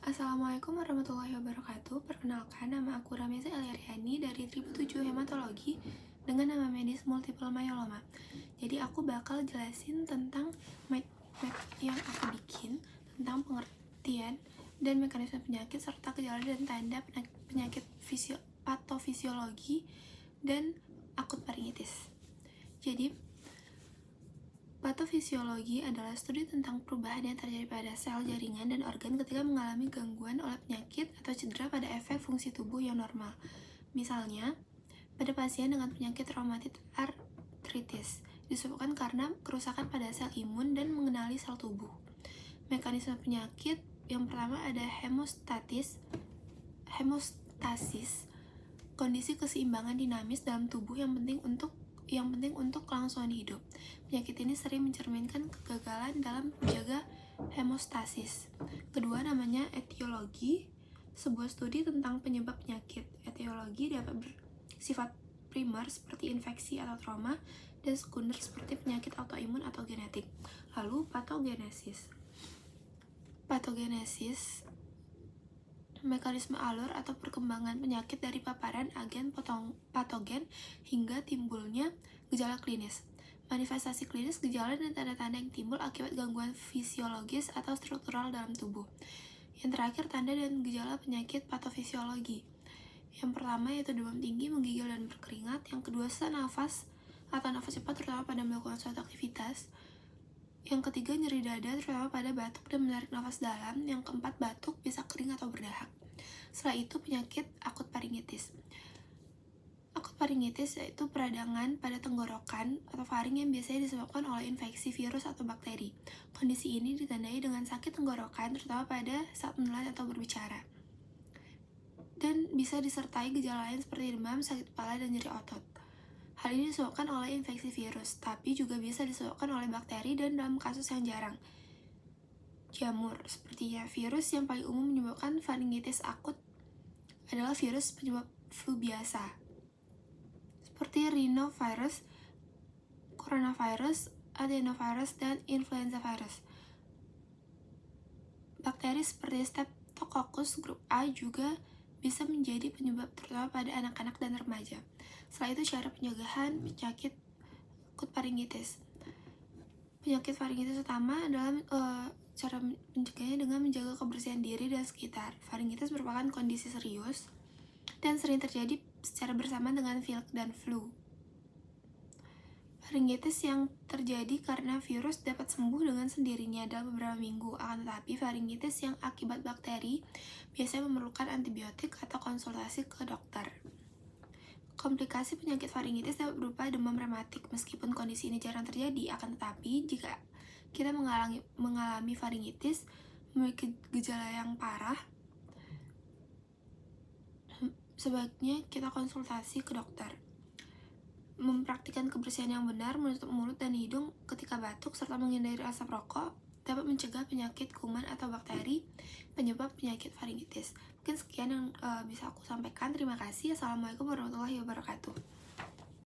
Assalamualaikum warahmatullahi wabarakatuh. Perkenalkan, nama aku Rameza Eliariani dari Tribu 7 Hematologi dengan nama medis multiple myeloma. Jadi aku bakal jelasin tentang map yang aku bikin tentang pengertian dan mekanisme penyakit serta gejala dan tanda penyakit patofisiologi dan akut faringitis. Jadi patofisiologi adalah studi tentang perubahan yang terjadi pada sel, jaringan, dan organ ketika mengalami gangguan oleh penyakit atau cedera pada efek fungsi tubuh yang normal. Misalnya, pada pasien dengan penyakit rheumatoid arthritis, disebabkan karena kerusakan pada sel imun dan mengenali sel tubuh. Mekanisme penyakit yang pertama ada hemostasis, kondisi keseimbangan dinamis dalam tubuh yang penting untuk kelangsungan hidup. Penyakit ini sering mencerminkan kegagalan dalam menjaga hemostasis. Kedua, namanya etiologi, sebuah studi tentang penyebab penyakit. Etiologi dapat bersifat primer seperti infeksi atau trauma, dan sekunder seperti penyakit autoimun atau genetik. Lalu patogenesis. Patogenesis mekanisme alur atau perkembangan penyakit dari paparan agen patogen hingga timbulnya gejala klinis. Manifestasi klinis, gejala dan tanda-tanda yang timbul akibat gangguan fisiologis atau struktural dalam tubuh. Yang terakhir, tanda dan gejala penyakit patofisiologi. Yang pertama yaitu demam tinggi, menggigil dan berkeringat. Yang kedua, sesak nafas atau nafas cepat terutama pada melakukan suatu aktivitas. Yang ketiga, nyeri dada terutama pada batuk dan menarik nafas dalam. Yang keempat, batuk bisa kering atau berdahak. Setelah itu, penyakit akut faringitis. Akut faringitis yaitu peradangan pada tenggorokan atau faring yang biasanya disebabkan oleh infeksi virus atau bakteri. Kondisi ini ditandai dengan sakit tenggorokan terutama pada saat menelan atau berbicara. Dan bisa disertai gejala lain seperti demam, sakit kepala, dan nyeri otot. Hal ini disebabkan oleh infeksi virus, tapi juga bisa disebabkan oleh bakteri dan dalam kasus yang jarang, jamur. Sepertinya virus yang paling umum menyebabkan faringitis akut adalah virus penyebab flu biasa, seperti rhinovirus, coronavirus, adenovirus, dan influenza virus. Bakteri seperti Streptococcus grup A juga bisa menjadi penyebab terutama pada anak-anak dan remaja. Setelah itu, cara pencegahan penyakit akut faringitis. Penyakit faringitis utama adalah cara mencegahnya dengan menjaga kebersihan diri dan sekitar. Faringitis merupakan kondisi serius dan sering terjadi secara bersamaan dengan pilek dan flu. Faringitis yang terjadi karena virus dapat sembuh dengan sendirinya dalam beberapa minggu, akan tetapi faringitis yang akibat bakteri biasanya memerlukan antibiotik atau konsultasi ke dokter. Komplikasi penyakit faringitis dapat berupa demam rematik. Meskipun kondisi ini jarang terjadi, akan tetapi jika kita mengalami faringitis, memiliki gejala yang parah, sebaiknya kita konsultasi ke dokter. Mempraktikkan kebersihan yang benar, menutup mulut dan hidung ketika batuk, serta menghindari asap rokok dapat mencegah penyakit kuman atau bakteri penyebab penyakit faringitis. Mungkin sekian yang bisa aku sampaikan. Terima kasih. Assalamualaikum warahmatullahi wabarakatuh.